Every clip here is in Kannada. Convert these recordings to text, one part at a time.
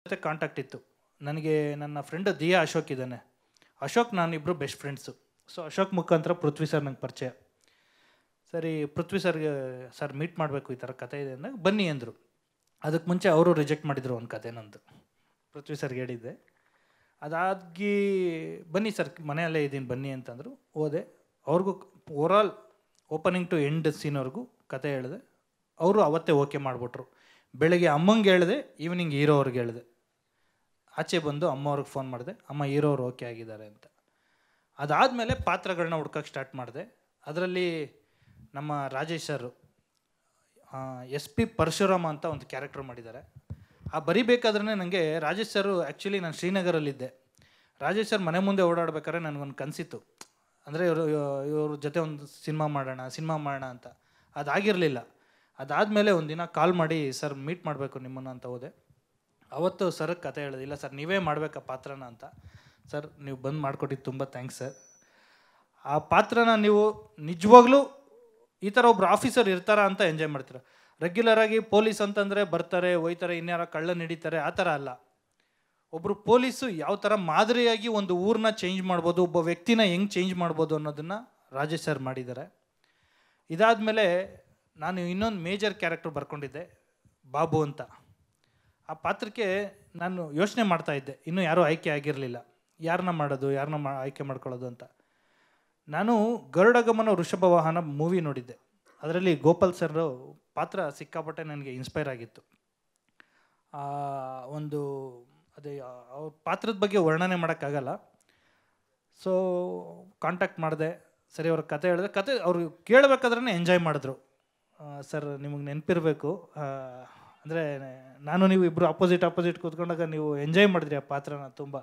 ಜೊತೆ ಕಾಂಟ್ಯಾಕ್ಟ್ ಇತ್ತು ನನಗೆ. ನನ್ನ ಫ್ರೆಂಡ್ ದಿಯಾ ಅಶೋಕ್ ಇದ್ದಾನೆ. ಅಶೋಕ್ ನಾನಿಬ್ಬರು ಬೆಸ್ಟ್ ಫ್ರೆಂಡ್ಸು. ಸೊ ಅಶೋಕ್ ಮುಖಾಂತರ ಪೃಥ್ವಿ ಸರ್ ನಂಗೆ ಪರಿಚಯ. ಸರಿ ಪೃಥ್ವಿ ಸರ್ಗೆ ಸರ್ ಮೀಟ್ ಮಾಡಬೇಕು, ಈ ಥರ ಕತೆ ಇದೆ ಅಂದಾಗ ಬನ್ನಿ ಅಂದರು. ಅದಕ್ಕೆ ಮುಂಚೆ ಅವರು ರಿಜೆಕ್ಟ್ ಮಾಡಿದರು ಒಂದು ಕತೆ ನಂದು. ಪೃಥ್ವಿ ಸರ್ಗೆ ಹೇಳಿದ್ದೆ. ಅದಾಗಿ ಬನ್ನಿ ಸರ್ ಮನೆಯಲ್ಲೇ ಇದ್ದೀನಿ ಬನ್ನಿ ಅಂತಂದರು. ಹೋದೆ. ಅವ್ರಿಗೂ ಓವರಾಲ್ ಓಪನಿಂಗ್ ಟು ಎಂಡ್ ಸೀನ್ವರೆಗೂ ಕತೆ ಹೇಳಿದೆ. ಅವರು ಅವತ್ತೇ ಓಕೆ ಮಾಡಿಬಿಟ್ರು. ಬೆಳಗ್ಗೆ ಅಮ್ಮಂಗೆ ಹೇಳಿದೆ, ಈವ್ನಿಂಗ್ ಹೀರೋವ್ರಿಗೆ ಹೇಳಿದೆ. ಆಚೆ ಬಂದು ಅಮ್ಮವ್ರಿಗೆ ಫೋನ್ ಮಾಡಿದೆ, ಅಮ್ಮ ಹೀರೋವ್ರು ಓಕೆ ಆಗಿದ್ದಾರೆ ಅಂತ. ಅದಾದಮೇಲೆ ಪಾತ್ರಗಳನ್ನ ಹುಡ್ಕೋಕ್ಕೆ ಸ್ಟಾರ್ಟ್ ಮಾಡಿದೆ. ಅದರಲ್ಲಿ ನಮ್ಮ ರಾಜೇಶ್ ಸರ್ SP ಪರಶುರಾಮ ಅಂತ ಒಂದು ಕ್ಯಾರೆಕ್ಟರ್ ಮಾಡಿದ್ದಾರೆ. ಆ ಬರಿಬೇಕಾದ್ರೆ ನನಗೆ ರಾಜೇಶ್ ಸರು ಆ್ಯಕ್ಚುಲಿ ನಾನು ಶ್ರೀನಗರಲ್ಲಿದ್ದೆ. ರಾಜೇಶ್ ಸರ್ ಮನೆ ಮುಂದೆ ಓಡಾಡ್ಬೇಕಾದ್ರೆ ನನಗೊಂದು ಕನಸಿತ್ತು, ಅಂದರೆ ಇವ್ರ ಜೊತೆ ಒಂದು ಸಿನಿಮಾ ಮಾಡೋಣ ಅಂತ. ಅದಾಗಿರಲಿಲ್ಲ. ಅದಾದಮೇಲೆ ಒಂದಿನ ಕಾಲ್ ಮಾಡಿ ಸರ್ ಮೀಟ್ ಮಾಡಬೇಕು ನಿಮ್ಮನ್ನು ಅಂತ ಹೋದೆ. ಅವತ್ತು ಸರ್ಗೆ ಕತೆ ಹೇಳಿದೆ, ಇಲ್ಲ ಸರ್ ನೀವೇ ಮಾಡಬೇಕಾ ಪಾತ್ರನ ಅಂತ. ಸರ್ ನೀವು ಬಂದು ಮಾಡಿಕೊಟ್ಟಿದ್ದು ತುಂಬ ಥ್ಯಾಂಕ್ಸ್ ಸರ್. ಆ ಪಾತ್ರನ ನೀವು ನಿಜವಾಗ್ಲೂ ಈ ಥರ ಒಬ್ರು ಆಫೀಸರ್ ಇರ್ತಾರ ಅಂತ ಎಂಜಾಯ್ ಮಾಡ್ತೀರ. ರೆಗ್ಯುಲರಾಗಿ ಪೊಲೀಸ್ ಅಂತಂದರೆ ಬರ್ತಾರೆ ಹೋಯ್ತಾರೆ, ಇನ್ಯಾರ ಕಳ್ಳನ ಹಿಡಿತಾರೆ, ಆ ಥರ ಅಲ್ಲ. ಒಬ್ಬರು ಪೊಲೀಸು ಯಾವ ಥರ ಮಾದರಿಯಾಗಿ ಒಂದು ಊರನ್ನ ಚೇಂಜ್ ಮಾಡ್ಬೋದು, ಒಬ್ಬ ವ್ಯಕ್ತಿನ ಹೆಂಗೆ ಚೇಂಜ್ ಮಾಡ್ಬೋದು ಅನ್ನೋದನ್ನು ರಾಜೇಶ್ ಸರ್ ಮಾಡಿದ್ದಾರೆ. ಇದಾದಮೇಲೆ ನಾನು ಇನ್ನೊಂದು ಮೇಜರ್ ಕ್ಯಾರೆಕ್ಟರ್ ಬರ್ಕೊಂಡಿದ್ದೆ, ಬಾಬು ಅಂತ. ಆ ಪಾತ್ರಕ್ಕೆ ನಾನು ಯೋಚನೆ ಮಾಡ್ತಾಯಿದ್ದೆ, ಇನ್ನೂ ಯಾರೂ ಆಯ್ಕೆ ಆಗಿರಲಿಲ್ಲ, ಯಾರನ್ನ ಮಾಡೋದು, ಆಯ್ಕೆ ಮಾಡ್ಕೊಳ್ಳೋದು ಅಂತ. ನಾನು ಗರುಡಗಮನ ವೃಷಭ ವಾಹನ ಮೂವಿ ನೋಡಿದ್ದೆ. ಅದರಲ್ಲಿ ಗೋಪಾಲ್ ಸರ್ ಪಾತ್ರ ಸಿಕ್ಕಾಪಟ್ಟೆ ನನಗೆ ಇನ್ಸ್ಪೈರ್ ಆಗಿತ್ತು. ಒಂದು ಅದೇ ಅವ್ರ ಪಾತ್ರದ ಬಗ್ಗೆ ವರ್ಣನೆ ಮಾಡೋಕ್ಕಾಗಲ್ಲ. ಸೊ ಕಾಂಟ್ಯಾಕ್ಟ್ ಮಾಡಿದೆ. ಸರಿ ಅವ್ರ ಕತೆ ಹೇಳಿದೆ. ಕತೆ ಅವರು ಕೇಳಬೇಕಾದ್ರೆ ಎಂಜಾಯ್ ಮಾಡಿದ್ರು. ಸರ್ ನಿಮಗೆ ನೆನಪಿರಬೇಕು, ಅಂದರೆ ನಾನು ನೀವು ಇಬ್ಬರು ಅಪೋಸಿಟ್ ಕೂತ್ಕೊಂಡಾಗ ನೀವು ಎಂಜಾಯ್ ಮಾಡಿದ್ರಿ ಆ ಪಾತ್ರನ ತುಂಬ.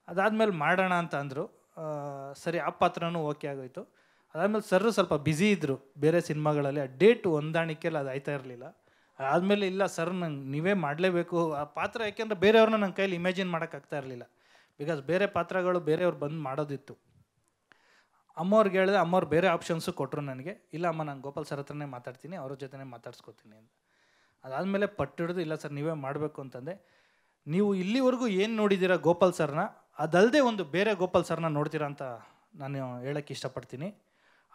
ಅದಾದಮೇಲೆ ಮಾಡೋಣ ಅಂತ ಅಂದರು. ಸರಿ ಆ ಪಾತ್ರನೂ ಓಕೆ ಆಗೋಯ್ತು. ಅದಾದಮೇಲೆ ಸರ್ ಸ್ವಲ್ಪ ಬ್ಯುಸಿ ಇದ್ದರು ಬೇರೆ ಸಿನಿಮಾಗಳಲ್ಲಿ, ಆ ಡೇಟ್ ಹೊಂದಾಣಿಕೆಲ್ಲ ಅದು ಆಯ್ತಾ ಇರಲಿಲ್ಲ. ಆದಮೇಲೆ ಇಲ್ಲ ಸರ್ ನಂಗೆ ನೀವೇ ಮಾಡಲೇಬೇಕು ಆ ಪಾತ್ರ, ಯಾಕೆಂದರೆ ಬೇರೆಯವ್ರನ್ನ ನನ್ನ ಕೈಲಿ ಇಮ್ಯಾಜಿನ್ ಮಾಡೋಕ್ಕಾಗ್ತಾ ಇರಲಿಲ್ಲ. ಬಿಕಾಸ್ ಬೇರೆ ಪಾತ್ರಗಳು ಬೇರೆಯವ್ರು ಬಂದು ಮಾಡೋದಿತ್ತು. ಅಮ್ಮವ್ರಿಗೆ ಹೇಳಿದೆ, ಅಮ್ಮವ್ರು ಬೇರೆ ಆಪ್ಷನ್ಸು ಕೊಟ್ಟರು ನನಗೆ. ಇಲ್ಲ ಅಮ್ಮ ನಾನು ಗೋಪಾಲ್ ಸರ್ ಹತ್ರನೇ ಮಾತಾಡ್ತೀನಿ, ಅವ್ರ ಜೊತೆನೇ ಮಾತಾಡ್ಸ್ಕೊತೀನಿ ಅಂತ. ಅದಾದಮೇಲೆ ಪಟ್ಟಿಡಿದು ಇಲ್ಲ ಸರ್ ನೀವೇ ಮಾಡಬೇಕು ಅಂತಂದೆ. ನೀವು ಇಲ್ಲಿವರೆಗೂ ಏನು ನೋಡಿದ್ದೀರಾ ಗೋಪಾಲ್ ಸರ್ನ, ಅದಲ್ಲದೆ ಒಂದು ಬೇರೆ ಗೋಪಾಲ್ ಸರ್ನ ನೋಡ್ತೀರಾ ಅಂತ ನಾನು ಹೇಳೋಕ್ಕೆ ಇಷ್ಟಪಡ್ತೀನಿ.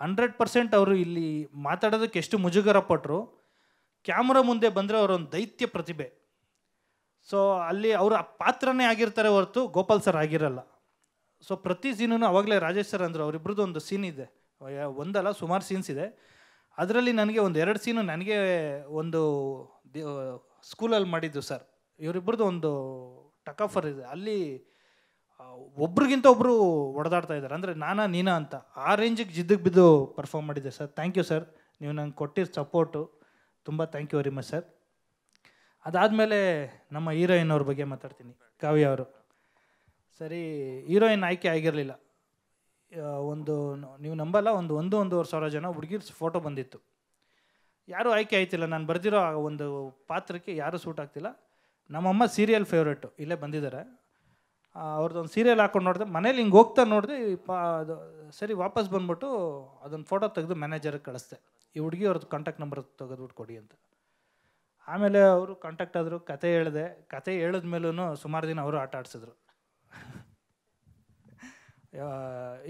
100% ಅವರು ಇಲ್ಲಿ ಮಾತಾಡೋದಕ್ಕೆ ಎಷ್ಟು ಮುಜುಗರ ಪಟ್ಟರು, ಕ್ಯಾಮ್ರಾ ಮುಂದೆ ಬಂದರೆ ಅವರೊಂದು ದೈತ್ಯ ಪ್ರತಿಭೆ. ಸೊ ಅಲ್ಲಿ ಅವರು ಆ ಪಾತ್ರನೇ ಆಗಿರ್ತಾರೆ ಹೊರತು ಗೋಪಾಲ್ ಸರ್ ಆಗಿರಲ್ಲ. ಸೊ ಪ್ರತಿ ಸೀನೂ ಅವಾಗಲೇ ರಾಜೇಶ್ ಸರ್ ಅಂದರು, ಅವರಿಬ್ರದ್ದು ಒಂದು ಸೀನ್ ಇದೆ, ಒಂದಲ್ಲ ಸುಮಾರು ಸೀನ್ಸ್ ಇದೆ. ಅದರಲ್ಲಿ ನನಗೆ ಒಂದು 2 ಸೀನು ನನಗೆ ಒಂದು ಸ್ಕೂಲಲ್ಲಿ ಮಾಡಿದ್ದು ಸರ್. ಇವರಿಬ್ಬರದ್ದು ಒಂದು ಟಕಾಫರ್ ಇದೆ, ಅಲ್ಲಿ ಒಬ್ರಿಗಿಂತ ಒಬ್ಬರು ಹೊಡೆದಾಡ್ತಾ ಇದ್ದಾರೆ, ಅಂದರೆ ನೀನಾ ಅಂತ. ಆ ರೇಂಜಿಗೆ ಜಿದ್ದಿಗೆ ಬಿದ್ದು ಪರ್ಫಾರ್ಮ್ ಮಾಡಿದ್ದೆ ಸರ್. ಥ್ಯಾಂಕ್ ಯು ಸರ್, ನೀವು ನಂಗೆ ಕೊಟ್ಟಿರೋ ಸಪೋರ್ಟು ತುಂಬ thank you very much sir. ಅದಾದಮೇಲೆ ನಮ್ಮ ಹೀರೋಯಿನ್ ಅವ್ರ ಬಗ್ಗೆ ಮಾತಾಡ್ತೀನಿ, ಕಾವ್ಯ ಅವರು. ಸರಿ ಹೀರೋಯಿನ್ ಆಯ್ಕೆ ಆಗಿರಲಿಲ್ಲ. ನೀವು ನಂಬಲ್ಲ, ಒಂದೂವರೆ ಸಾವಿರ ಜನ ಹುಡುಗಿರ್ ಫೋಟೋ ಬಂದಿತ್ತು, ಯಾರೂ ಆಯ್ಕೆ ಆಯ್ತಿಲ್ಲ. ನಾನು ಬರೆದಿರೋ ಒಂದು ಪಾತ್ರಕ್ಕೆ ಯಾರೂ ಸೂಟ್ ಆಗ್ತಿಲ್ಲ. ನಮ್ಮಮ್ಮ ಸೀರಿಯಲ್ ಫೇವ್ರೇಟು, ಇಲ್ಲೇ ಬಂದಿದ್ದಾರೆ. ಅವ್ರದ್ದೊಂದು ಸೀರಿಯಲ್ ಹಾಕೊಂಡು ನೋಡಿದೆ, ಮನೇಲಿ ಹಿಂಗೆ ಹೋಗ್ತಾ ನೋಡಿದೆ. ಅದು ಸರಿ ವಾಪಸ್ ಬಂದ್ಬಿಟ್ಟು ಅದೊಂದು ಫೋಟೋ ತೆಗೆದು ಮ್ಯಾನೇಜರ್ಗೆ ಕಳಿಸ್ದೆ, ಈ ಹುಡುಗಿ ಅವ್ರದ್ದು ಕಾಂಟ್ಯಾಕ್ಟ್ ನಂಬರ್ ತೆಗೆದ್ಬಿಟ್ಟು ಕೊಡಿ ಅಂತ. ಆಮೇಲೆ ಅವರು ಕಾಂಟ್ಯಾಕ್ಟ್ ಆದರು, ಕತೆ ಹೇಳಿದೆ. ಕತೆ ಹೇಳಿದ್ಮೇಲೂ ಸುಮಾರು ದಿನ ಅವರು ಆಟ ಆಡಿಸಿದ್ರು.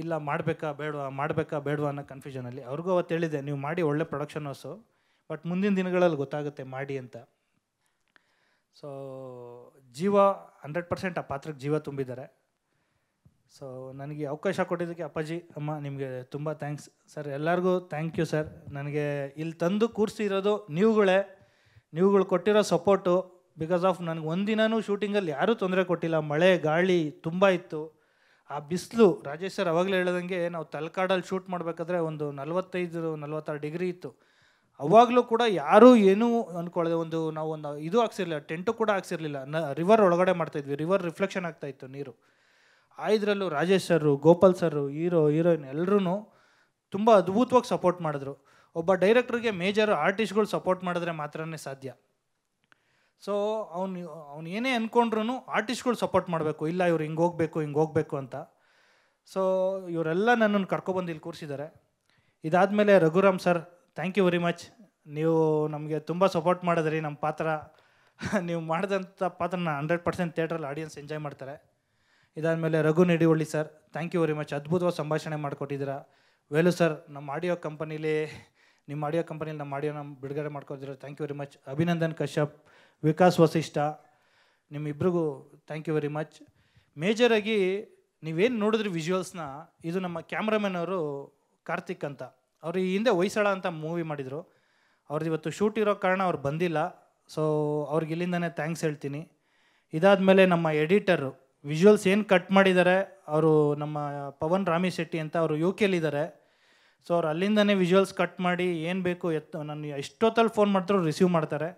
ಇಲ್ಲ ಮಾಡಬೇಕಾ ಬೇಡವಾ ಅನ್ನೋ ಕನ್ಫ್ಯೂಷನಲ್ಲಿ. ಅವ್ರಿಗೂ ಅವತ್ತು ಹೇಳಿದೆ, ನೀವು ಮಾಡಿ ಒಳ್ಳೆ ಪ್ರೊಡಕ್ಷನ್ ಹೌಸು, ಬಟ್ ಮುಂದಿನ ದಿನಗಳಲ್ಲಿ ಗೊತ್ತಾಗುತ್ತೆ ಮಾಡಿ ಅಂತ. ಸೊ ಜೀವ 100% ಆ ಪಾತ್ರಕ್ಕೆ ಜೀವ ತುಂಬಿದ್ದಾರೆ. ಸೊ ನನಗೆ ಅವಕಾಶ ಕೊಟ್ಟಿದ್ದಕ್ಕೆ ಅಪ್ಪಾಜಿ ಅಮ್ಮ ನಿಮಗೆ ತುಂಬ ಥ್ಯಾಂಕ್ಸ್ ಸರ್. ಎಲ್ಲರಿಗೂ ಥ್ಯಾಂಕ್ ಯು ಸರ್. ನನಗೆ ಇಲ್ಲಿ ತಂದು ಕೂರಿಸಿರೋದು ನೀವುಗಳು ಕೊಟ್ಟಿರೋ ಸಪೋರ್ಟು. ಬಿಕಾಸ್ ಆಫ್ ನನಗೆ ಒಂದಿನೂ ಶೂಟಿಂಗಲ್ಲಿ ಯಾರೂ ತೊಂದರೆ ಕೊಟ್ಟಿಲ್ಲ. ಮಳೆ ಗಾಳಿ ತುಂಬ ಇತ್ತು. ಆ ಬಿಸಿಲು, ರಾಜೇಶ್ ಸರ್ ಅವಾಗಲೇ ಹೇಳ್ದಂಗೆ ನಾವು ತಲಕಾಡಲ್ಲಿ ಶೂಟ್ ಮಾಡಬೇಕಾದ್ರೆ ಒಂದು 45-46 ಡಿಗ್ರಿ ಇತ್ತು. ಅವಾಗಲೂ ಕೂಡ ಯಾರೂ ಏನೂ ಅಂದ್ಕೊಳ್ಳದೆ ನಾವು ಇದು ಹಾಕ್ಸಿರ್ಲಿಲ್ಲ, ಟೆಂಟು ಕೂಡ ಹಾಕ್ಸಿರ್ಲಿಲ್ಲ. ರಿವರ್ ಒಳಗಡೆ ಮಾಡ್ತಾಯಿದ್ವಿ, ರಿವರ್ ರಿಫ್ಲೆಕ್ಷನ್ ಆಗ್ತಾಯಿತ್ತು ನೀರು. ಇದರಲ್ಲೂ ರಾಜೇಶ್ ಸರು, ಗೋಪಾಲ್ ಸರು, ಹೀರೋಯಿನ್ ಎಲ್ಲರೂ ತುಂಬ ಅದ್ಭುತವಾಗಿ ಸಪೋರ್ಟ್ ಮಾಡಿದ್ರು. ಒಬ್ಬ ಡೈರೆಕ್ಟ್ರಿಗೆ ಮೇಜರ್ ಆರ್ಟಿಸ್ಟ್ಗಳು ಸಪೋರ್ಟ್ ಮಾಡಿದ್ರೆ ಮಾತ್ರನೇ ಸಾಧ್ಯ. ಸೊ ಅವ್ನು ಏನೇ ಅಂದ್ಕೊಂಡ್ರು ಆರ್ಟಿಸ್ಟ್ಗಳು ಸಪೋರ್ಟ್ ಮಾಡಬೇಕು, ಇಲ್ಲ ಇವ್ರು ಹಿಂಗೆ ಹೋಗಬೇಕು ಅಂತ. ಸೊ ಇವರೆಲ್ಲ ನನ್ನನ್ನು ಕರ್ಕೊಬಂದು ಇಲ್ಲಿ ಕೂರಿಸಿದ್ದಾರೆ. ಇದಾದಮೇಲೆ Raghuram sir, thank you very much. ನೀವು ನಮಗೆ ತುಂಬ ಸಪೋರ್ಟ್ ಮಾಡಿದ್ರಿ. ನಮ್ಮ ಪಾತ್ರ ನೀವು ಮಾಡಿದಂಥ ಪಾತ್ರನ 100% ಥಿಯೇಟ್ರಲ್ಲಿ ಆಡಿಯನ್ಸ್ ಎಂಜಾಯ್ ಮಾಡ್ತಾರೆ. ಇದಾದಮೇಲೆ Raghu Nedivalli sir, thank you very much. ಅದ್ಭುತವಾಗಿ ಸಂಭಾಷಣೆ ಮಾಡಿಕೊಟ್ಟಿದ್ದೀರಾ. ವೇಲು ಸರ್, ನಮ್ಮ ಆಡಿಯೋ ಕಂಪನೀಲಿ ನಮ್ಮ ಆಡಿಯೋನ ಬಿಡುಗಡೆ ಮಾಡ್ಕೊತಿದ್ದೀರಾ, thank you very much. Abhinandan Kashyap, Vikas Vasishtha, ನಿಮ್ಮಿಬ್ರಿಗೂ ಥ್ಯಾಂಕ್ ಯು ವೆರಿ ಮಚ್. ಮೇಜರಾಗಿ ನೀವೇನು ನೋಡಿದ್ರಿ ವಿಜುವಲ್ಸ್ನ, ಇದು ನಮ್ಮ ಕ್ಯಾಮ್ರಾಮನ್ ಅವರು ಕಾರ್ತಿಕ್ ಅಂತ. ಅವರು ಈ ಹಿಂದೆ ಹೊಯ್ಸಳ ಅಂತ ಮೂವಿ ಮಾಡಿದರು. ಅವ್ರದ್ದು ಇವತ್ತು ಶೂಟ್ ಇರೋ ಕಾರಣ ಅವ್ರು ಬಂದಿಲ್ಲ. ಸೊ ಅವ್ರಿಗೆ ಇಲ್ಲಿಂದನೇ ಥ್ಯಾಂಕ್ಸ್ ಹೇಳ್ತೀನಿ. ಇದಾದಮೇಲೆ ನಮ್ಮ ಎಡಿಟರು ವಿಜುವಲ್ಸ್ ಏನು ಕಟ್ ಮಾಡಿದ್ದಾರೆ, ಅವರು ನಮ್ಮ ಪವನ್ ರಾಮಿಶೆಟ್ಟಿ ಅಂತ, ಅವರು ಯು ಕೆಲಿದ್ದಾರೆ. ಸೊ ಅವ್ರು ಅಲ್ಲಿಂದನೇ ವಿಜುವಲ್ಸ್ ಕಟ್ ಮಾಡಿ ಏನು ಬೇಕು ನಾನು ಎಷ್ಟೊತ್ತಲ್ಲಿ ಫೋನ್ ಮಾಡ್ತಾರೋ ರಿಸೀವ್ ಮಾಡ್ತಾರೆ.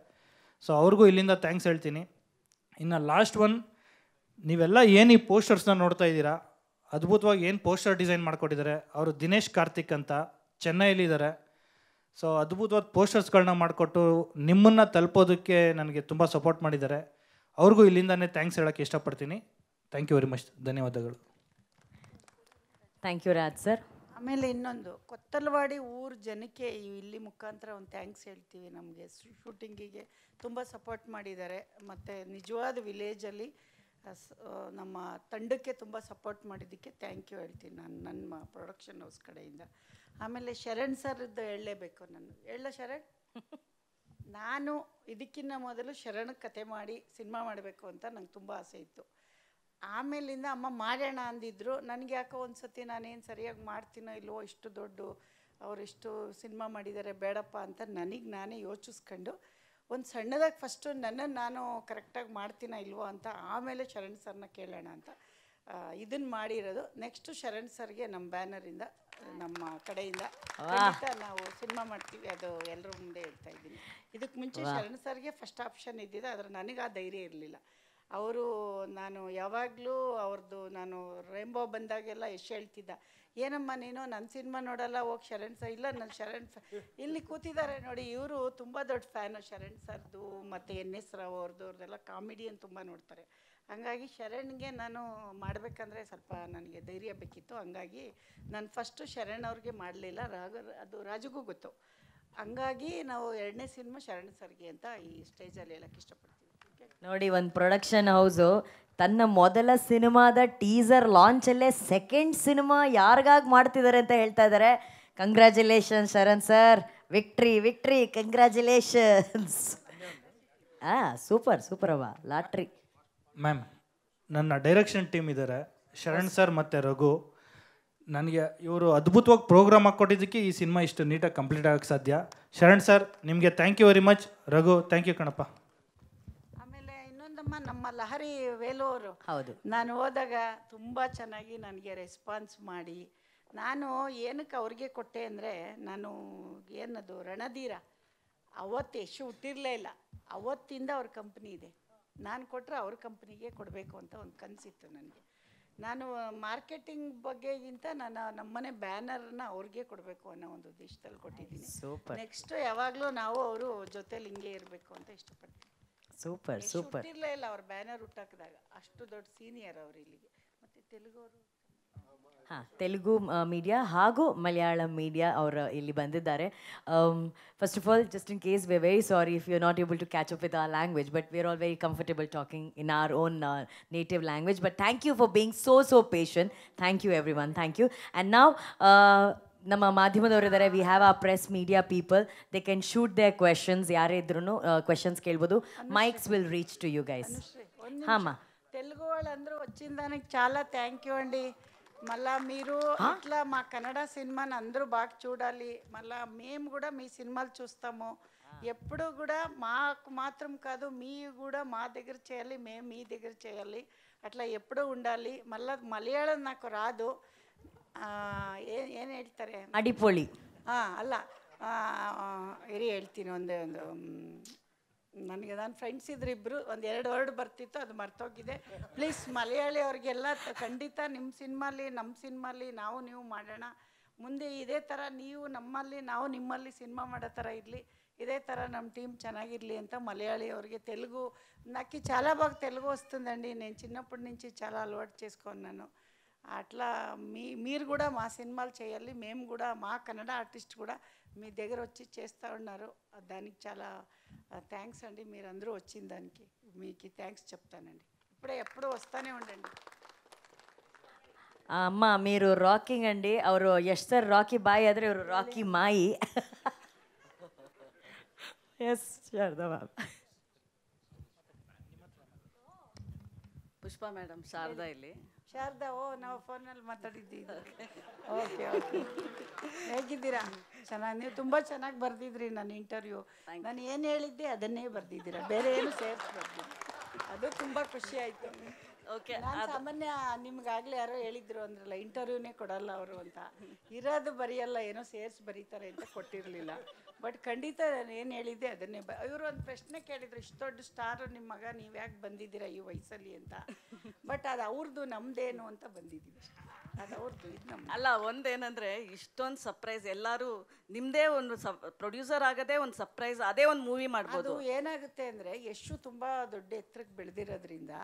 ಸೊ ಅವ್ರಿಗೂ ಇಲ್ಲಿಂದ ಥ್ಯಾಂಕ್ಸ್ ಹೇಳ್ತೀನಿ. ಇನ್ನು ಲಾಸ್ಟ್ ಒನ್, ನೀವೆಲ್ಲ ಏನು ಈ ಪೋಸ್ಟರ್ಸ್ನ ನೋಡ್ತಾ ಇದ್ದೀರಾ, ಅದ್ಭುತವಾಗಿ ಏನು ಪೋಸ್ಟರ್ ಡಿಸೈನ್ ಮಾಡಿಕೊಟ್ಟಿದ್ದಾರೆ. ಅವರು ದಿನೇಶ್ ಕಾರ್ತಿಕ್ ಅಂತ ಚೆನ್ನೈಲಿದ್ದಾರೆ. ಸೊ ಅದ್ಭುತವಾದ ಪೋಸ್ಟರ್ಸ್ಗಳನ್ನ ಮಾಡಿಕೊಟ್ಟು ನಿಮ್ಮನ್ನು ತಲುಪೋದಕ್ಕೆ ನನಗೆ ತುಂಬ ಸಪೋರ್ಟ್ ಮಾಡಿದ್ದಾರೆ. ಅವ್ರಿಗೂ ಇಲ್ಲಿಂದನೇ ಥ್ಯಾಂಕ್ಸ್ ಹೇಳೋಕ್ಕೆ ಇಷ್ಟಪಡ್ತೀನಿ. Thank you very much. ಧನ್ಯವಾದಗಳು. Thank you Raj sir. ಆಮೇಲೆ ಇನ್ನೊಂದು, ಕೊತ್ತಲವಾಡಿ ಊರ ಜನಕ್ಕೆ ಇಲ್ಲಿ ಮುಖಾಂತರ ಒಂದು ಥ್ಯಾಂಕ್ಸ್ ಹೇಳ್ತೀವಿ. ನಮಗೆ ಶೂಟಿಂಗಿಗೆ ತುಂಬ ಸಪೋರ್ಟ್ ಮಾಡಿದ್ದಾರೆ. ಮತ್ತು ನಿಜವಾದ ವಿಲೇಜಲ್ಲಿ ನಮ್ಮ ತಂಡಕ್ಕೆ ತುಂಬ ಸಪೋರ್ಟ್ ಮಾಡಿದ್ದಕ್ಕೆ ಥ್ಯಾಂಕ್ ಯು ಹೇಳ್ತೀನಿ ನಾನು ನನ್ನ ಪ್ರೊಡಕ್ಷನ್ ಹೌಸ್ ಕಡೆಯಿಂದ. ಆಮೇಲೆ ಶರಣ್ ಸರ್ದು ಹೇಳಲೇಬೇಕು. ನಾನು ಶರಣ್, ನಾನು ಇದಕ್ಕಿಂತ ಮೊದಲು ಶರಣ್ ಕತೆ ಮಾಡಿ ಸಿನಿಮಾ ಮಾಡಬೇಕು ಅಂತ ನಂಗೆ ತುಂಬ ಆಸೆ ಇತ್ತು. ಆಮೇಲಿಂದ ಅಮ್ಮ ಮಾಡೋಣ ಅಂದಿದ್ರು. ನನಗೆ ಯಾಕೋ ಒಂದು ಸತಿ ನಾನೇನು ಸರಿಯಾಗಿ ಮಾಡ್ತೀನೋ ಇಲ್ವೋ, ಇಷ್ಟು ದೊಡ್ಡ ಅವರಿಷ್ಟು ಸಿನಿಮಾ ಮಾಡಿದ್ದಾರೆ, ಬೇಡಪ್ಪ ಅಂತ ನನಗೆ ನಾನೇ ಯೋಚಿಸ್ಕೊಂಡು ಒಂದು ಸಣ್ಣದಾಗಿ ಫಸ್ಟು ನನ್ನನ್ನು ನಾನು ಕರೆಕ್ಟಾಗಿ ಮಾಡ್ತೀನೋ ಇಲ್ವೋ ಅಂತ, ಆಮೇಲೆ ಶರಣ್ ಸರ್ನ ಕೇಳೋಣ ಅಂತ ಇದನ್ನು ಮಾಡಿರೋದು. ನೆಕ್ಸ್ಟು ಶರಣ್ ಸರ್ಗೆ ನಮ್ಮ ಬ್ಯಾನರಿಂದ, ನಮ್ಮ ಕಡೆಯಿಂದ ನಾವು ಸಿನಿಮಾ ಮಾಡ್ತೀವಿ. ಅದು ಎಲ್ಲರ ಮುಂದೆ ಹೇಳ್ತಾ ಇದ್ದೀನಿ. ಇದಕ್ಕೆ ಮುಂಚೆ ಶರಣ್ ಸರ್ಗೆ ಫಸ್ಟ್ ಆಪ್ಷನ್ ಇದ್ದಿದ್ದು, ಆದರೆ ನನಗೆ ಆ ಧೈರ್ಯ ಇರಲಿಲ್ಲ. ಅವರು, ನಾನು ಯಾವಾಗಲೂ ಅವ್ರದ್ದು, ನಾನು ರೇಂಬೋ ಬಂದಾಗೆಲ್ಲ ಎಷ್ಟು ಹೇಳ್ತಿದ್ದ, ಏನಮ್ಮ ನೀನು ನನ್ನ ಸಿನಿಮಾ ನೋಡಲ್ಲ, ಹೋಗಿ ಶರಣ್ ಸರ್. ಇಲ್ಲ, ನನ್ನ ಶರಣ್ ಇಲ್ಲಿ ಕೂತಿದ್ದಾರೆ ನೋಡಿ, ಇವರು ತುಂಬ ದೊಡ್ಡ ಫ್ಯಾನು ಶರಣ್ ಸರ್ದು ಮತ್ತು NS ರಾವ್ ಅವ್ರದ್ದೆಲ್ಲ ಕಾಮಿಡಿಯನ್ ತುಂಬ ನೋಡ್ತಾರೆ. ಹಂಗಾಗಿ ಶರಣ್ಗೆ ನಾನು ಮಾಡಬೇಕಂದ್ರೆ ಸ್ವಲ್ಪ ನನಗೆ ಧೈರ್ಯ ಬೇಕಿತ್ತು. ಹಂಗಾಗಿ ನಾನು ಫಸ್ಟು ಶರಣ್ ಅವ್ರಿಗೆ ಮಾಡಲಿಲ್ಲ, ಅದು ರಾಜುಗೂ ಗೊತ್ತು. ಹಂಗಾಗಿ ನಾವು 2ನೇ ಸಿನಿಮಾ ಶರಣ್ ಸರ್ಗೆ ಅಂತ ಈ ಸ್ಟೇಜಲ್ಲಿ ಹೇಳಕ್ಕೆ ಇಷ್ಟಪಡ್ತೀವಿ. ನೋಡಿ, ಒಂದು ಪ್ರೊಡಕ್ಷನ್ ಹೌಸು ತನ್ನ ಮೊದಲ ಸಿನಿಮಾದ ಟೀಸರ್ ಲಾಂಚಲ್ಲೇ ಸೆಕೆಂಡ್ ಸಿನಿಮಾ ಯಾರಿಗಾಗಿ ಮಾಡ್ತಿದ್ದಾರೆ ಅಂತ ಹೇಳ್ತಾ ಇದ್ದಾರೆ. Congratulations Sharan sir, victory, congratulations. Super ಅವ ಲಾಟ್ರಿ. ಮ್ಯಾಮ್, ನನ್ನ ಡೈರೆಕ್ಷನ್ ಟೀಮ್ ಇದ್ದಾರೆ, ಶರಣ್ ಸರ್ ಮತ್ತು ರಘು. ನನಗೆ ಇವರು ಅದ್ಭುತವಾಗಿ ಪ್ರೋಗ್ರಾಮ್ ಹಾಕ್ಕೊಟ್ಟಿದ್ದಕ್ಕೆ ಈ ಸಿನಿಮಾ ಇಷ್ಟು ನೀಟಾಗಿ ಕಂಪ್ಲೀಟ್ ಆಗೋಕ್ಕೆ ಸಾಧ್ಯ. ಶರಣ್ ಸರ್ ನಿಮಗೆ thank you very much. Raghu, thank you ಕಣಪ್ಪ. ಆಮೇಲೆ ಇನ್ನೊಂದಮ್ಮ, ನಮ್ಮ ಲಹರಿ ವೇಲು ಅವರು, ಹೌದು, ನಾನು ಹೋದಾಗ ತುಂಬ ಚೆನ್ನಾಗಿ ನನಗೆ ರೆಸ್ಪಾನ್ಸ್ ಮಾಡಿ, ನಾನು ಏನಕ್ಕೆ ಅವ್ರಿಗೆ ಕೊಟ್ಟೆ ಅಂದರೆ, ನಾನು ಏನದು ರಣಧೀರ ಅವತ್ತು ಯಶು ಹುಟ್ಟಿರಲೇ ಇಲ್ಲ, ಅವತ್ತಿಂದ ಅವ್ರ ಕಂಪ್ನಿ ಇದೆ. ನಾನು ಕೊಟ್ಟರೆ ಅವ್ರ ಕಂಪ್ನಿಗೆ ಕೊಡಬೇಕು ಅಂತ ಒಂದು ಕನಸಿತ್ತು ನನಗೆ. ನಾನು ಮಾರ್ಕೆಟಿಂಗ್ ಬಗ್ಗೆಗಿಂತ ನಮ್ಮನೆ ಬ್ಯಾನರ್ನ ಅವ್ರಿಗೆ ಕೊಡಬೇಕು ಅನ್ನೋ ಒಂದು ಉದ್ದೇಶದಲ್ಲಿ ಕೊಟ್ಟಿದ್ದೀನಿ. ನೆಕ್ಸ್ಟ್ ಯಾವಾಗಲೂ ನಾವು ಅವರು ಜೊತೆಲಿ ಹಿಂಗೆ ಇರಬೇಕು ಅಂತ ಇಷ್ಟಪಡ್ತೀನಿ. ಸೂಪರ್. ಹುಟ್ಟಿರಲೇ ಇಲ್ಲ ಅವ್ರ ಬ್ಯಾನರ್ ಹುಟ್ಟಾಕಿದಾಗ, ಅಷ್ಟು ದೊಡ್ಡ ಸೀನಿಯರ್ ಅವರು ಇಲ್ಲಿಗೆ. ಮತ್ತು ತೆಲುಗವರು, ತೆಲುಗು ಮೀಡಿಯಾ ಹಾಗೂ ಮಲಯಾಳಂ ಮೀಡಿಯಾ ಅವರು ಇಲ್ಲಿ ಬಂದಿದ್ದಾರೆ. First of all, just in case we are very sorry if you are not able to catch up with our language, but we are all very comfortable talking in our own native language. But thank you for being so patient. Thank you everyone, thank you. And ನಾವು ನಮ್ಮ ಮಾಧ್ಯಮದವರಿದ್ದಾರೆ, we have a press media people, they can shoot their questions. ಯಾರೇ ಇದ್ರೂ ಕ್ವೆಶನ್ಸ್ ಕೇಳ್ಬೋದು. Mics will reach to you guys. హామా తెలుగు వాళ్ళందరూ వచ్చిన దానికి చాలా థ్యాంక్ యూ అండి. మళ్ళా మీరు ఇట్లా మా కన్నడ సినిమాని అందరూ బాగా చూడాలి. మళ్ళా మేము కూడా మీ సినిమాలు చూస్తాము. ఎప్పుడు కూడా మాకు మాత్రం కాదు, మీ కూడా మా దగ్గర చేయాలి, మేము మీ దగ్గర చేయాలి, అట్లా ఎప్పుడూ ఉండాలి. మళ్ళీ మలయాళం నాకు రాదు, ಏನು ಹೇಳ್ತಾರೆ, ಅಡಿಪೊಳಿ ಅಲ್ಲ, ಹೇಳ್ತೀನಿ. ಒಂದು ನನಗೆ ನನ್ನ ಫ್ರೆಂಡ್ಸ್ ಇದ್ರು ಇಬ್ಬರು, ಒಂದು 2 ವರ್ಡ್ ಬರ್ತಿತ್ತು, ಅದು ಮರ್ತೋಗಿದೆ. ಪ್ಲೀಸ್ ಮಲಯಾಳಿ ಅವ್ರಿಗೆಲ್ಲ ಖಂಡಿತ ನಿಮ್ಮ ಸಿನಿಮಾಲಿ, ನಮ್ಮ ಸಿನಿಮಾಲಿ ನಾವು ನೀವು ಮಾಡೋಣ. ಮುಂದೆ ಇದೇ ಥರ ನೀವು ನಮ್ಮಲ್ಲಿ, ನಾವು ನಿಮ್ಮಲ್ಲಿ ಸಿನಿಮಾ ಮಾಡೋ ಥರ ಇರಲಿ, ఇదే తర ನಮ್ಮ టీం ಚೆನ್ನಾಗಿರಲಿ ಅಂತ మలయాళీ ಅವರಿಗೆ. తెలుగు నాకు చాలా బాగా తెలుగు వస్తుందండి, నేను చిన్నప్పటి నుంచి చాలా అలవాటు చేసుకున్నాను. అట్లా మీరు కూడా మా సినిమాలు చేయాలి, మేము కూడా మా కన్నడ ఆర్టిస్ట్ కూడా మీ దగ్గర వచ్చి చేస్తూ ఉన్నారు, దానికి చాలా థ్యాంక్స్ అండి, మీరందరూ వచ్చిందానికి మీకు థ్యాంక్స్ చెప్తానండి. ఎప్పుడు వస్తానే ఉండండి. అమ్మ మీరు రాకింగ్ అండి. ಅವರು ಯಶ್ ಸರ್ ರಾಕಿ ಬಾಯಿ ಆದರೆ ಇವರು ರಾಕಿ ಮಾಯಿ. S Sharada ma'am. Pushpa madam, Sharada ಇಲ್ಲಿ. ಶಾರದಾ, ನಾವು ಫೋನಲ್ಲಿ ಮಾತಾಡಿದ್ದೀವಿ. ಓಕೆ ಓಕೆ, ಹೇಗಿದ್ದೀರಾ? ಚೆನ್ನಾಗಿ, ನೀವು ತುಂಬ ಚೆನ್ನಾಗಿ ಬರೆದಿದ್ರಿ ನನ್ನ ಇಂಟರ್ವ್ಯೂ. ನಾನು ಏನು ಹೇಳಿದ್ದೆ ಅದನ್ನೇ ಬರೆದಿದ್ದೀರಾ, ಬೇರೆ ಏನು ಸೇರಿಸ್ಬಾರ್ದು. ಅದು ತುಂಬ ಖುಷಿ ಆಯಿತು. ಓಕೆ, ನಾನು ಸಾಮಾನ್ಯ ನಿಮ್ಗಾಗಲೇ ಯಾರೋ ಹೇಳಿದ್ರು ಅಂದ್ರಲ್ಲ, ಇಂಟರ್ವ್ಯೂನೇ ಕೊಡಲ್ಲ ಅವರು ಅಂತ. ಇರೋದು ಬರೆಯಲ್ಲ, ಏನೋ ಸೇರಿಸಿ ಬರೀತಾರೆ ಅಂತ ಕೊಟ್ಟಿರಲಿಲ್ಲ. ಬಟ್ ಖಂಡಿತ ನಾನು ಏನು ಹೇಳಿದ್ದೆ ಅದನ್ನೇ ಇವರು ಒಂದು ಪ್ರಶ್ನೆ ಕೇಳಿದ್ರು, ಇಷ್ಟು ದೊಡ್ಡ ಸ್ಟಾರು ನಿಮ್ಮ ಮಗ, ನೀವು ಯಾಕೆ ಬಂದಿದ್ದೀರಾ ಈ ವಯಸ್ಸಲ್ಲಿ ಅಂತ. ಬಟ್ ಅದು ಅವ್ರದ್ದು, ನಮ್ಮದೇನು ಅಂತ ಬಂದಿದ್ದೀವಿ. ಅದು ಅವ್ರದ್ದು, ಇದು ನಮ್ಮ. ಅಲ್ಲ, ಒಂದೇನಂದ್ರೆ ಇಷ್ಟೊಂದು ಸರ್ಪ್ರೈಸ್, ಎಲ್ಲರೂ ನಿಮ್ಮದೇ ಒಂದು ಪ್ರೊಡ್ಯೂಸರ್ ಆಗದೆ ಒಂದು ಸರ್ಪ್ರೈಸ್, ಅದೇ ಒಂದು ಮೂವಿ ಮಾಡ್ಬೋದು. ಅದು ಏನಾಗುತ್ತೆ ಅಂದರೆ, ಎಷ್ಟು ತುಂಬ ದೊಡ್ಡ ಎತ್ತರಕ್ಕೆ ಬೆಳೆದಿರೋದ್ರಿಂದ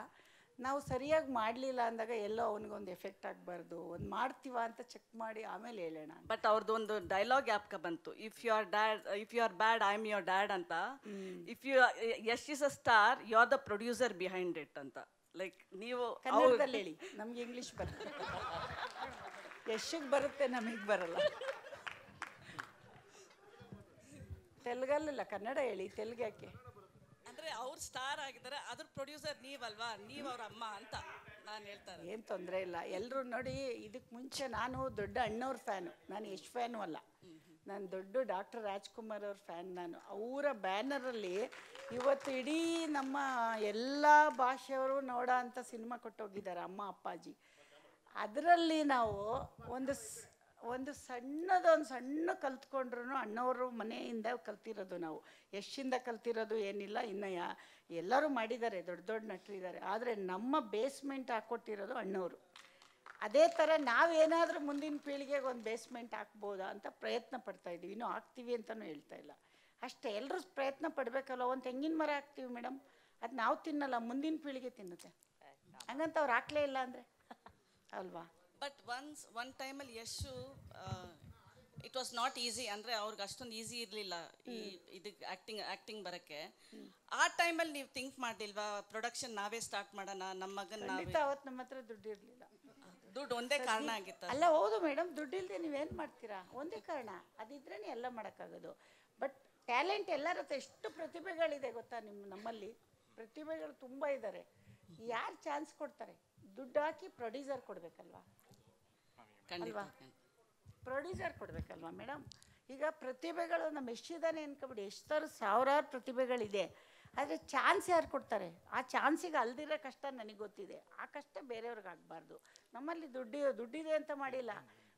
ನಾವು ಸರಿಯಾಗಿ ಮಾಡಲಿಲ್ಲ ಅಂದಾಗ ಎಲ್ಲೋ ಅವನಿಗೊಂದು ಎಫೆಕ್ಟ್ ಆಗಬಾರ್ದು. ಒಂದು ಮಾಡ್ತೀವ ಅಂತ ಚೆಕ್ ಮಾಡಿ ಆಮೇಲೆ ಹೇಳೋಣ. ಬಟ್ ಅವ್ರದ್ದು ಒಂದು ಡೈಲಾಗ್ ಯಾಪ್ಕ ಬಂತು, if you are bad I am your dad ಅಂತ. If you Yash is a star, you are the producer behind it ಅಂತ. ಲೈಕ್ ನೀವು ಕನ್ನಡದಲ್ಲಿ ಹೇಳಿ, ನಮ್ಗೆ ಇಂಗ್ಲೀಷ್ ಬರುತ್ತೆ. ಯಶಿಗೆ ಬರುತ್ತೆ, ನಮಗೆ ಬರಲ್ಲ. ತೆಲುಗಲ್ಲ, ಕನ್ನಡ ಹೇಳಿ, ತೆಲುಗು ಯಾಕೆ? ಅಂದ್ರೆ ಅವ್ರು ಸ್ಟಾರ್ ಆಗಿದ್ದಾರೆ, ಅದ್ರ ಪ್ರೊಡ್ಯೂಸರ್ ನೀವಲ್ವಾ, ನೀವು ಅವ್ರ ಅಮ್ಮ ಅಂತ ನಾನು ಹೇಳ್ತಾರೆ. ಏನು ತೊಂದರೆ ಇಲ್ಲ. ಎಲ್ಲರೂ ನೋಡಿ, ಇದಕ್ಕೆ ಮುಂಚೆ ನಾನು ದೊಡ್ಡ ಅಣ್ಣವ್ರ ಫ್ಯಾನು, ನಾನು ಯಶ್ ಫ್ಯಾನು ಅಲ್ಲ. ನಾನು ದೊಡ್ಡ ಡಾಕ್ಟರ್ ರಾಜ್ಕುಮಾರ್ ಅವ್ರ ಫ್ಯಾನ್. ನಾನು ಅವರ ಬ್ಯಾನರಲ್ಲಿ ಇವತ್ತು ಇಡೀ ನಮ್ಮ ಎಲ್ಲ ಭಾಷೆಯವರು ನೋಡೋ ಅಂಥ ಸಿನಿಮಾ ಕೊಟ್ಟೋಗಿದ್ದಾರೆ, ಅಮ್ಮ ಅಪ್ಪಾಜಿ. ಅದರಲ್ಲಿ ನಾವು ಒಂದು ಸಣ್ಣ ಕಲ್ತ್ಕೊಂಡ್ರು ಅಣ್ಣವರು ಮನೆಯಿಂದ ಕಲ್ತಿರೋದು. ನಾವು ಯಶಿಂದ ಕಲ್ತಿರೋದು ಏನಿಲ್ಲ. ಇನ್ನು ಎಲ್ಲರೂ ಮಾಡಿದ್ದಾರೆ, ದೊಡ್ಡ ದೊಡ್ಡ ನಟರಿದ್ದಾರೆ. ಆದರೆ ನಮ್ಮ ಬೇಸ್ಮೆಂಟ್ ಹಾಕ್ಕೊಟ್ಟಿರೋದು ಅಣ್ಣವರು. ಅದೇ ಥರ ನಾವೇನಾದರೂ ಮುಂದಿನ ಪೀಳಿಗೆಗೆ ಒಂದು ಬೇಸ್ಮೆಂಟ್ ಹಾಕ್ಬೋದಾ ಅಂತ ಪ್ರಯತ್ನ ಪಡ್ತಾಯಿದ್ದೀವಿ. ಇನ್ನೂ ಹಾಕ್ತೀವಿ ಅಂತಲೂ ಹೇಳ್ತಾ ಇಲ್ಲ. ಅಷ್ಟೇ, ಎಲ್ಲರೂ ಪ್ರಯತ್ನ ಪಡಬೇಕಲ್ಲ. ಒಂದು ತೆಂಗಿನ ಮರ ಹಾಕ್ತೀವಿ ಮೇಡಮ್, ಅದು ನಾವು ತಿನ್ನಲ್ಲ, ಮುಂದಿನ ಪೀಳಿಗೆ ತಿನ್ನುತ್ತೆ. ಹಂಗಂತ ಅವ್ರು ಹಾಕ್ಲೇ ಇಲ್ಲ ಅಂದರೆ ಅಲ್ವಾ? ಬಟ್ ಒನ್ ಟೈಮಲ್ಲಿ Yashu it was not easy, ಅಂದರೆ ಅವ್ರಿಗೆ ಅಷ್ಟೊಂದು ಈಸಿ ಇರಲಿಲ್ಲ ಈ ಇದಕ್ಕೆ ಆ್ಯಕ್ಟಿಂಗ್ ಬರೋಕ್ಕೆ. ಆ ಟೈಮಲ್ಲಿ ನೀವು ಥಿಂಕ್ ಮಾಡಿಲ್ವಾ, ಪ್ರೊಡಕ್ಷನ್ ನಾವೇ ಸ್ಟಾರ್ಟ್ ಮಾಡೋಣ, ನಮ್ಮ ಮಗನ ನಾವೇ? ಅವತ್ತು ನಮ್ಮ ಹತ್ರ ದುಡ್ಡು ಇರಲಿಲ್ಲ. ದುಡ್ಡು ಒಂದೇ ಕಾರಣ ಆಗಿತ್ತು. ಅಲ್ಲ, ಹೌದು ಮೇಡಮ್, ದುಡ್ಡಿಲ್ಲದೆ ನೀವೇನು ಮಾಡ್ತೀರಾ? ಒಂದೇ ಕಾರಣ, ಅದಿದ್ರೇ ಎಲ್ಲ ಮಾಡೋಕ್ಕಾಗೋದು. ಬಟ್ ಟ್ಯಾಲೆಂಟ್ ಎಲ್ಲರ ಹತ್ರ ಎಷ್ಟು ಪ್ರತಿಭೆಗಳಿದೆ ಗೊತ್ತಾ? ನಮ್ಮಲ್ಲಿ ಪ್ರತಿಭೆಗಳು ತುಂಬ ಇದ್ದಾರೆ. ಯಾರು ಚಾನ್ಸ್ ಕೊಡ್ತಾರೆ? ದುಡ್ಡು ಹಾಕಿ ಪ್ರೊಡ್ಯೂಸರ್ ಕೊಡಬೇಕಲ್ವಾ? ಅಲ್ವಾ? ಪ್ರೊಡ್ಯೂಸರ್ ಕೊಡಬೇಕಲ್ವಾ ಮೇಡಮ್? ಈಗ ಪ್ರತಿಭೆಗಳು ನಮ್ಮ ಎಷ್ಟಿದ್ದಾನೆ ಅನ್ಕೊಬಿಡಿ, ಎಷ್ಟರ ಸಾವಿರಾರು ಪ್ರತಿಭೆಗಳಿದೆ. ಆದರೆ ಚಾನ್ಸ್ ಯಾರು ಕೊಡ್ತಾರೆ? ಆ ಚಾನ್ಸಿಗೆ ಅಲ್ದಿರೋ ಕಷ್ಟ ನನಗೆ ಗೊತ್ತಿದೆ. ಆ ಕಷ್ಟ ಬೇರೆಯವ್ರಿಗೆ ಆಗಬಾರ್ದು. ನಮ್ಮಲ್ಲಿ ದುಡ್ಡಿದೆ ಅಂತ ಮಾಡಿಲ್ಲ,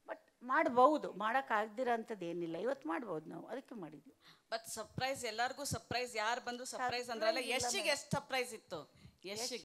ಬಟ್ ಮಾಡ್ಬೋದು. ಮಾಡೋಕ್ಕಾಗ್ದಿರೋ ಅಂಥದ್ದು ಏನಿಲ್ಲ. ಇವತ್ತು ಮಾಡ್ಬೋದು, ನಾವು ಅದಕ್ಕೆ ಮಾಡಿದ್ವಿ. ಬಟ್ ಸರ್ಪ್ರೈಸ್, ಎಲ್ಲರಿಗೂ ಸರ್ಪ್ರೈಸ್. ಯಾರು ಬಂದು ಸರ್ಪ್ರೈಸ್ ಅಂದ್ರಲ್ಲ, ಯಶ್ಗೆ ಎಷ್ಟು ಸರ್ಪ್ರೈಸ್ ಇತ್ತು? ಯಶ್ಗೆ